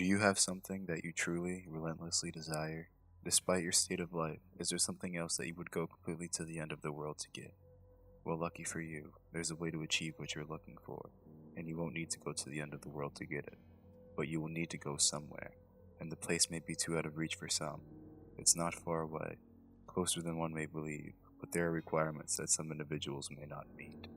Do you have something that you truly, relentlessly desire? Despite your state of life, is there something else that you would go completely to the end of the world to get? Well, lucky for you, there's a way to achieve what you're looking for, and you won't need to go to the end of the world to get it. But you will need to go somewhere, and the place may be too out of reach for some. It's not far away, closer than one may believe, but there are requirements that some individuals may not meet.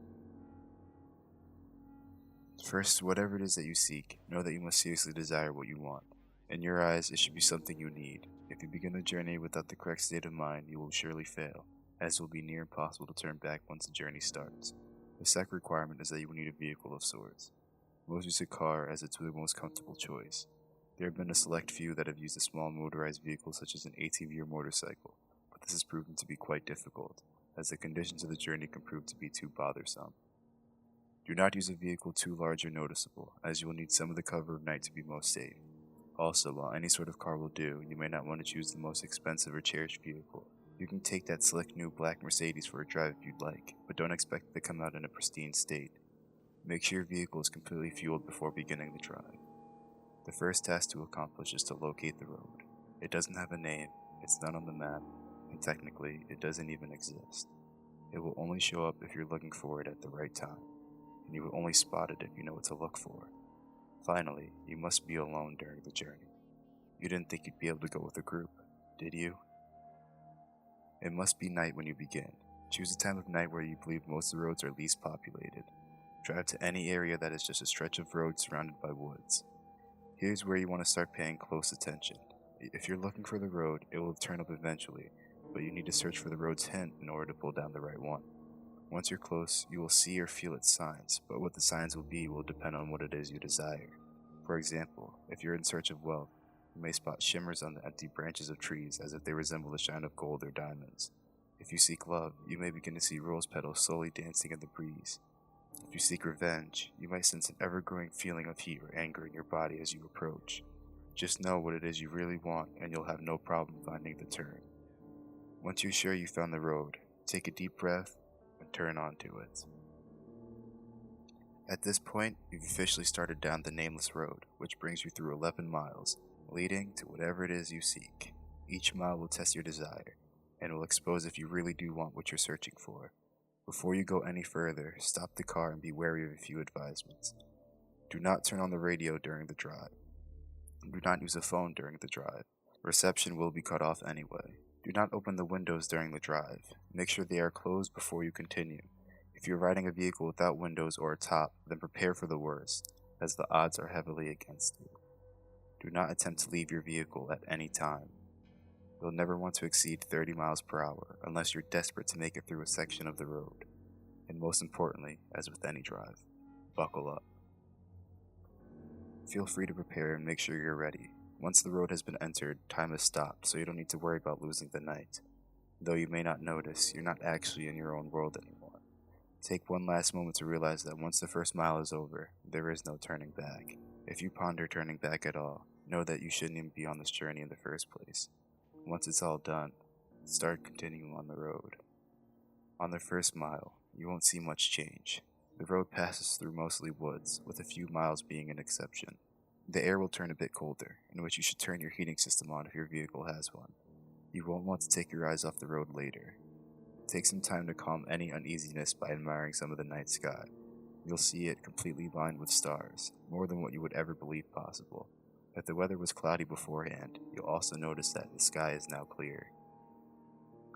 First, whatever it is that you seek, know that you must seriously desire what you want. In your eyes, it should be something you need. If you begin the journey without the correct state of mind, you will surely fail, as it will be near impossible to turn back once the journey starts. The second requirement is that you will need a vehicle of sorts. Most use a car as it's the most comfortable choice. There have been a select few that have used a small motorized vehicle such as an ATV or motorcycle, but this has proven to be quite difficult, as the conditions of the journey can prove to be too bothersome. Do not use a vehicle too large or noticeable, as you will need some of the cover of night to be most safe. Also, while any sort of car will do, you may not want to choose the most expensive or cherished vehicle. You can take that slick new black Mercedes for a drive if you'd like, but don't expect it to come out in a pristine state. Make sure your vehicle is completely fueled before beginning the drive. The first task to accomplish is to locate the road. It doesn't have a name, it's not on the map, and technically, it doesn't even exist. It will only show up if you're looking for it at the right time, and you will only spot it if you know what to look for. Finally, you must be alone during the journey. You didn't think you'd be able to go with a group, did you? It must be night when you begin. Choose a time of night where you believe most of the roads are least populated. Drive to any area that is just a stretch of road surrounded by woods. Here's where you want to start paying close attention. If you're looking for the road, it will turn up eventually, but you need to search for the road's hint in order to pull down the right one. Once you're close, you will see or feel its signs, but what the signs will be will depend on what it is you desire. For example, if you're in search of wealth, you may spot shimmers on the empty branches of trees as if they resemble the shine of gold or diamonds. If you seek love, you may begin to see rose petals slowly dancing in the breeze. If you seek revenge, you might sense an ever-growing feeling of heat or anger in your body as you approach. Just know what it is you really want, and you'll have no problem finding the turn. Once you're sure you found the road, take a deep breath and turn onto it. At this point, you've officially started down the nameless road, which brings you through 11 miles, leading to whatever it is you seek. Each mile will test your desire, and will expose if you really do want what you're searching for. Before you go any further, stop the car and be wary of a few advisements. Do not turn on the radio during the drive. Do not use a phone during the drive. Reception will be cut off anyway. Do not open the windows during the drive. Make sure they are closed before you continue. If you're riding a vehicle without windows or a top, then prepare for the worst, as the odds are heavily against you. Do not attempt to leave your vehicle at any time. You'll never want to exceed 30 miles per hour unless you're desperate to make it through a section of the road. And most importantly, as with any drive, buckle up. Feel free to prepare and make sure you're ready. Once the road has been entered, time has stopped, so you don't need to worry about losing the night. Though you may not notice, you're not actually in your own world anymore. Take one last moment to realize that once the first mile is over, there is no turning back. If you ponder turning back at all, know that you shouldn't even be on this journey in the first place. Once it's all done, start continuing on the road. On the first mile, you won't see much change. The road passes through mostly woods, with a few miles being an exception. The air will turn a bit colder, in which you should turn your heating system on if your vehicle has one. You won't want to take your eyes off the road later. Take some time to calm any uneasiness by admiring some of the night sky. You'll see it completely lined with stars, more than what you would ever believe possible. If the weather was cloudy beforehand, you'll also notice that the sky is now clear.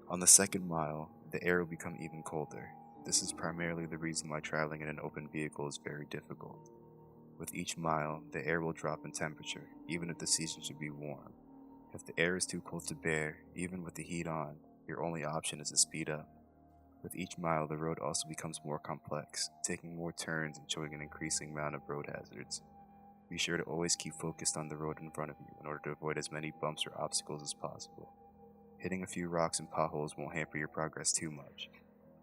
On the second mile, the air will become even colder. This is primarily the reason why traveling in an open vehicle is very difficult. With each mile, the air will drop in temperature, even if the season should be warm. If the air is too cold to bear, even with the heat on, your only option is to speed up. With each mile, the road also becomes more complex, taking more turns and showing an increasing amount of road hazards. Be sure to always keep focused on the road in front of you in order to avoid as many bumps or obstacles as possible. Hitting a few rocks and potholes won't hamper your progress too much,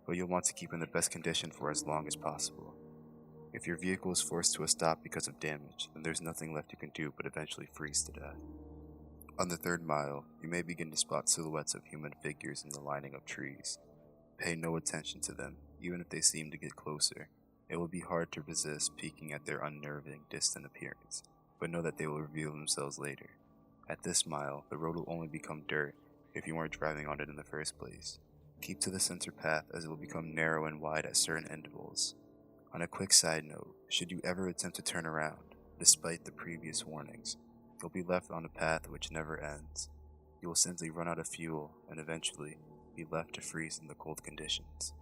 but you'll want to keep in the best condition for as long as possible. If your vehicle is forced to a stop because of damage, then there's nothing left you can do but eventually freeze to death. On the third mile, you may begin to spot silhouettes of human figures in the lining of trees. Pay no attention to them, even if they seem to get closer. It will be hard to resist peeking at their unnerving, distant appearance. but know that they will reveal themselves later. At this mile, the road will only become dirt if you weren't driving on it in the first place. Keep to the center path as it will become narrow and wide at certain intervals. On a quick side note, should you ever attempt to turn around, despite the previous warnings, you'll be left on a path which never ends. You will simply run out of fuel and eventually be left to freeze in the cold conditions.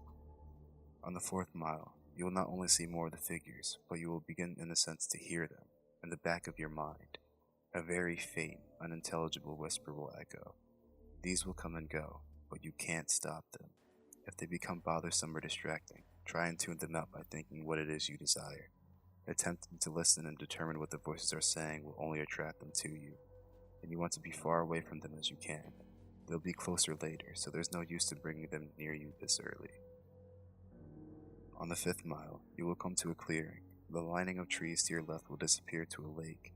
On the fourth mile, you will not only see more of the figures, but you will begin in a sense to hear them in the back of your mind. A very faint, unintelligible whisper will echo. These will come and go, but you can't stop them. If they become bothersome or distracting, try and tune them out by thinking what it is you desire. Attempting to listen and determine what the voices are saying will only attract them to you, and you want to be far away from them as you can. They'll be closer later, so there's no use to bringing them near you this early. On the fifth mile, you will come to a clearing. The lining of trees to your left will disappear to a lake,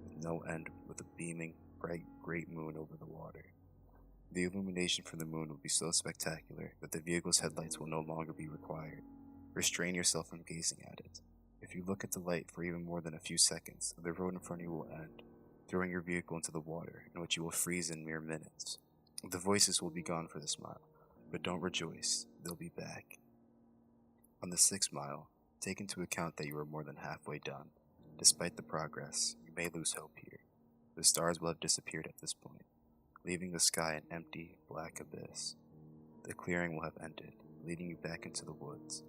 with no end, with a beaming, bright, great moon over the water. The illumination from the moon will be so spectacular that the vehicle's headlights will no longer be required. Restrain yourself from gazing at it. If you look at the light for even more than a few seconds, the road in front of you will end, throwing your vehicle into the water, in which you will freeze in mere minutes. The voices will be gone for this mile, but don't rejoice, they'll be back. On the 6th mile, take into account that you are more than halfway done. Despite the progress, you may lose hope here. The stars will have disappeared at this point, leaving the sky an empty, black abyss. The clearing will have ended, leading you back into the woods.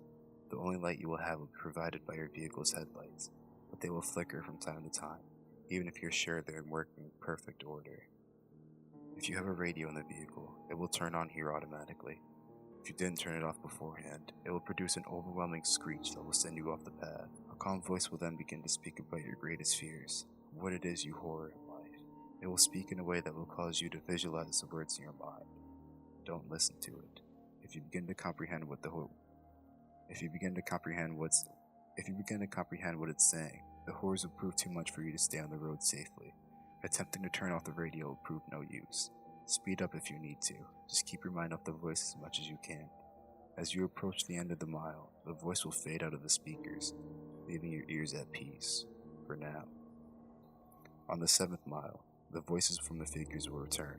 The only light you will have will be provided by your vehicle's headlights, but they will flicker from time to time, even if you're sure they're in working perfect order. If you have a radio in the vehicle, it will turn on here automatically. If you didn't turn it off beforehand, it will produce an overwhelming screech that will send you off the path. A calm voice will then begin to speak about your greatest fears, what it is you horror in life. It will speak in a way that will cause you to visualize the words in your mind. Don't listen to it. If you begin to comprehend what it's saying, the horrors will prove too much for you to stay on the road safely. Attempting to turn off the radio will prove no use. Speed up if you need to. Just keep your mind off the voice as much as you can. As you approach the end of the mile, the voice will fade out of the speakers, leaving your ears at peace, for now. On the 7th mile, the voices from the figures will return.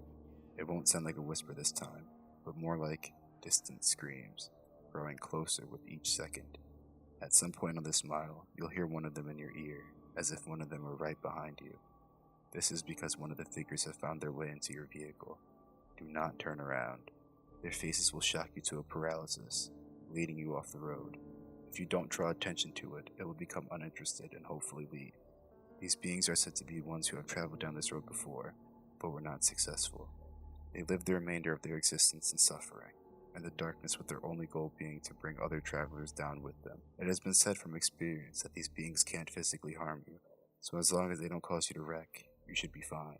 It won't sound like a whisper this time, but more like distant screams, growing closer with each second. At some point on this mile, you'll hear one of them in your ear, as if one of them were right behind you. This is because one of the figures have found their way into your vehicle. Do not turn around. Their faces will shock you to a paralysis, leading you off the road. If you don't draw attention to it, it will become uninterested and hopefully leave. These beings are said to be ones who have traveled down this road before, but were not successful. They live the remainder of their existence in suffering, and the darkness, with their only goal being to bring other travelers down with them. It has been said from experience that these beings can't physically harm you, so as long as they don't cause you to wreck, you should be fine.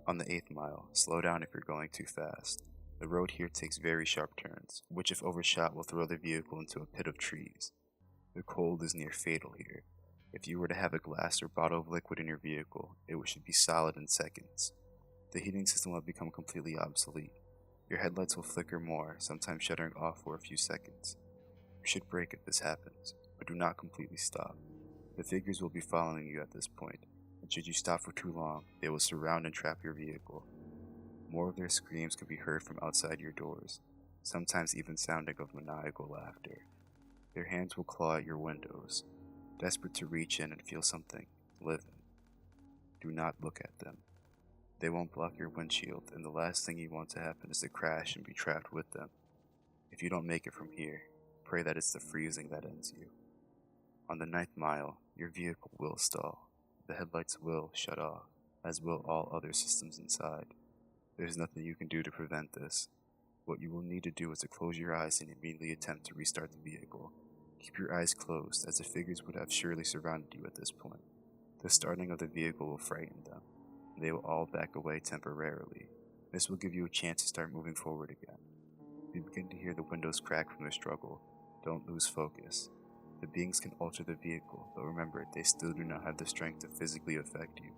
On the 8th mile, slow down if you're going too fast. The road here takes very sharp turns, which if overshot will throw the vehicle into a pit of trees. The cold is near fatal here. If you were to have a glass or bottle of liquid in your vehicle, it should be solid in seconds. The heating system will have become completely obsolete. Your headlights will flicker more, sometimes shuttering off for a few seconds. You should brake if this happens, but do not completely stop. The figures will be following you at this point, and should you stop for too long, they will surround and trap your vehicle. More of their screams can be heard from outside your doors, sometimes even sounding of maniacal laughter. Their hands will claw at your windows, desperate to reach in and feel something living. Do not look at them. They won't block your windshield, and the last thing you want to happen is to crash and be trapped with them. If you don't make it from here, pray that it's the freezing that ends you. On the 9th mile, your vehicle will stall. The headlights will shut off, as will all other systems inside. There's nothing you can do to prevent this. What you will need to do is to close your eyes and immediately attempt to restart the vehicle. Keep your eyes closed, as the figures would have surely surrounded you at this point. The starting of the vehicle will frighten them. They will all back away temporarily. This will give you a chance to start moving forward again. If you begin to hear the windows crack from the struggle, don't lose focus. The beings can alter the vehicle, but remember, they still do not have the strength to physically affect you.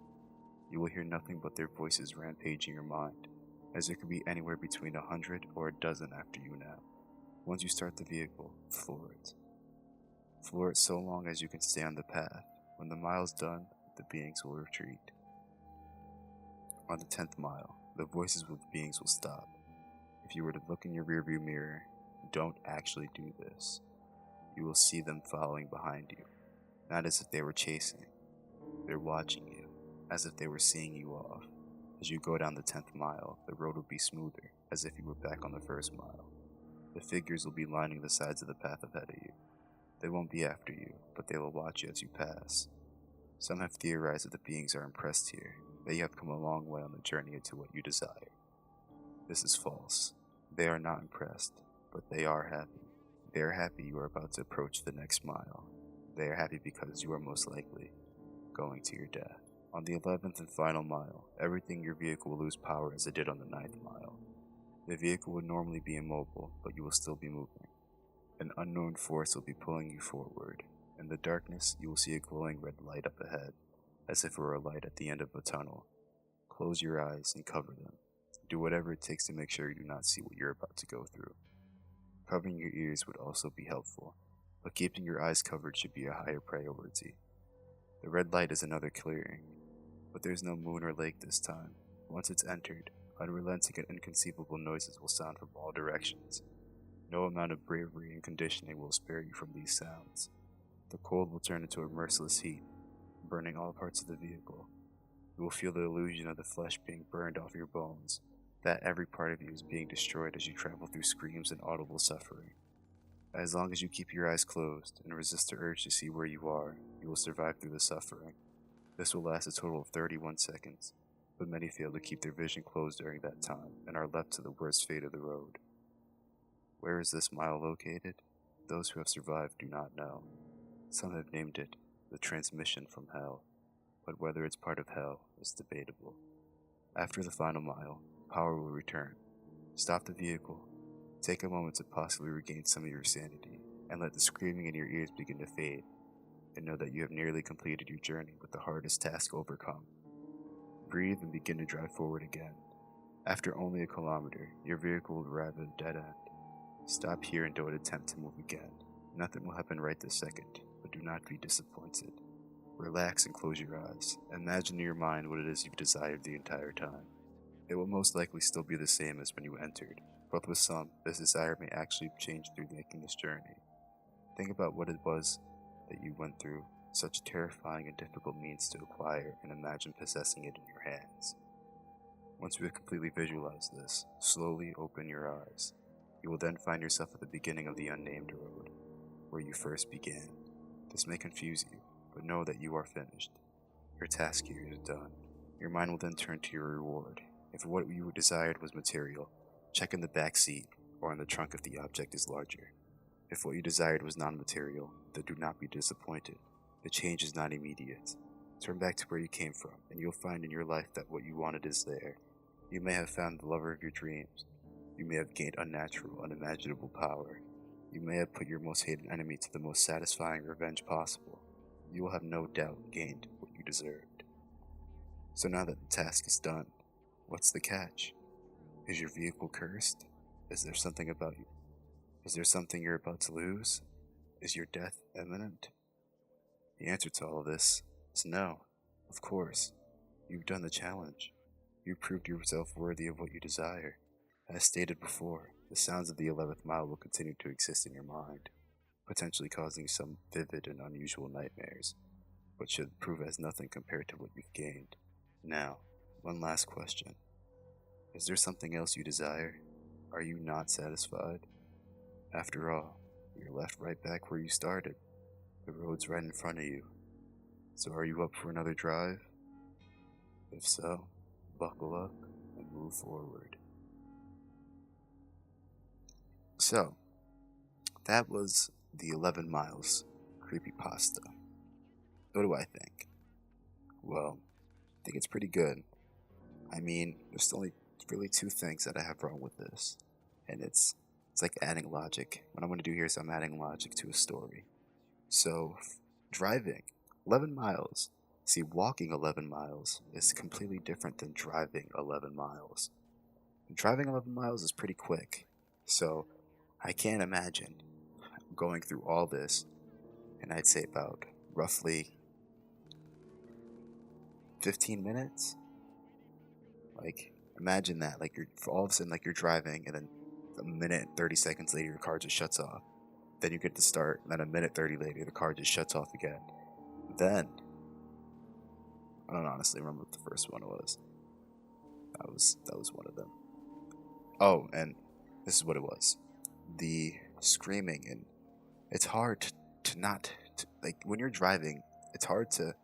You will hear nothing but their voices rampaging your mind, as there could be anywhere between 100 or a dozen after you now. Once you start the vehicle, floor it. Floor it so long as you can stay on the path. When the mile's done, the beings will retreat. On the 10th mile, the voices of the beings will stop. If you were to look in your rearview mirror, don't actually do this. You will see them following behind you, not as if they were chasing. They're watching you, as if they were seeing you off. As you go down the 10th mile, the road will be smoother, as if you were back on the first mile. The figures will be lining the sides of the path ahead of you. They won't be after you, but they will watch you as you pass. Some have theorized that the beings are impressed here, that you have come a long way on the journey into what you desire. This is false. They are not impressed, but they are happy. They are happy you are about to approach the next mile. They are happy because you are most likely going to your death. On the 11th and final mile, everything in your vehicle will lose power as it did on the 9th mile. The vehicle would normally be immobile, but you will still be moving. An unknown force will be pulling you forward. In the darkness, you will see a glowing red light up ahead, as if it were a light at the end of a tunnel. Close your eyes and cover them. Do whatever it takes to make sure you do not see what you're about to go through. Covering your ears would also be helpful, but keeping your eyes covered should be a higher priority. The red light is another clearing, but there's no moon or lake this time. Once it's entered, unrelenting and inconceivable noises will sound from all directions. No amount of bravery and conditioning will spare you from these sounds. The cold will turn into a merciless heat, burning all parts of the vehicle. You will feel the illusion of the flesh being burned off your bones, that every part of you is being destroyed as you travel through screams and audible suffering. As long as you keep your eyes closed and resist the urge to see where you are, you will survive through the suffering. This will last a total of 31 seconds, but many fail to keep their vision closed during that time and are left to the worst fate of the road. Where is this mile located? Those who have survived do not know. Some have named it the transmission from hell, but whether it's part of hell is debatable. After the final mile, power will return. Stop the vehicle, take a moment to possibly regain some of your sanity, and let the screaming in your ears begin to fade, and know that you have nearly completed your journey with the hardest task overcome. Breathe and begin to drive forward again. After only a kilometer, your vehicle will arrive at a dead end. Stop here and don't attempt to move again. Nothing will happen right this second, but do not be disappointed. Relax and close your eyes. Imagine in your mind what it is you've desired the entire time. It will most likely still be the same as when you entered, but with some, this desire may actually change through making this journey. Think about what it was that you went through such terrifying and difficult means to acquire, and imagine possessing it in your hands. Once you have completely visualized this, slowly open your eyes. You will then find yourself at the beginning of the unnamed road, where you first began. This may confuse you, but know that you are finished. Your task here is done. Your mind will then turn to your reward. If what you desired was material, check in the back seat or in the trunk if the object is larger. If what you desired was non-material, then do not be disappointed. The change is not immediate. Turn back to where you came from, and you'll find in your life that what you wanted is there. You may have found the lover of your dreams. You may have gained unnatural, unimaginable power. You may have put your most hated enemy to the most satisfying revenge possible. You will have no doubt gained what you deserved. So now that the task is done, what's the catch? Is your vehicle cursed? Is there something about you? Is there something you're about to lose? Is your death imminent? The answer to all of this is no. Of course. You've done the challenge. You proved yourself worthy of what you desire. As stated before, the sounds of the 11th mile will continue to exist in your mind, potentially causing some vivid and unusual nightmares, but should prove as nothing compared to what you've gained. Now, one last question. Is there something else you desire? Are you not satisfied? After all, you're left right back where you started. The road's right in front of you. So are you up for another drive? If so, buckle up and move forward. So, that was the 11 Miles Creepypasta. What do I think? Well, I think it's pretty good. I mean, there's only really two things that I have wrong with this. And it's like adding logic. What I'm going to do here is I'm adding logic to a story. So, driving 11 miles. See, walking 11 miles is completely different than driving 11 miles. Driving 11 miles is pretty quick. So, I can't imagine going through all this, and I'd say about roughly 15 minutes? Like, imagine that. Like, you're all of a sudden, like, you're driving, and then a minute and 30 seconds later, your car just shuts off. Then you get to start, and then a minute 30 later, the car just shuts off again. Then, I don't honestly remember what the first one was. That was one of them. Oh, and this is what it was. The screaming, and it's hard to not like when you're driving. It's hard to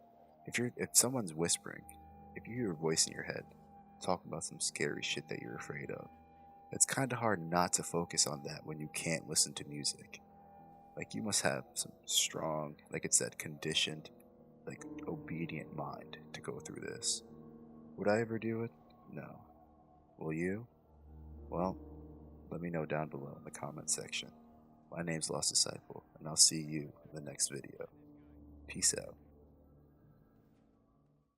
if someone's whispering, if you hear a voice in your head talking about some scary shit that you're afraid of. It's kind of hard not to focus on that when you can't listen to music. Like you must have some strong, like it said, conditioned, like obedient mind to go through this. Would I ever do it? No. Will you? Well, let me know down below in the comment section. My name's Lost Disciple, and I'll see you in the next video. Peace out.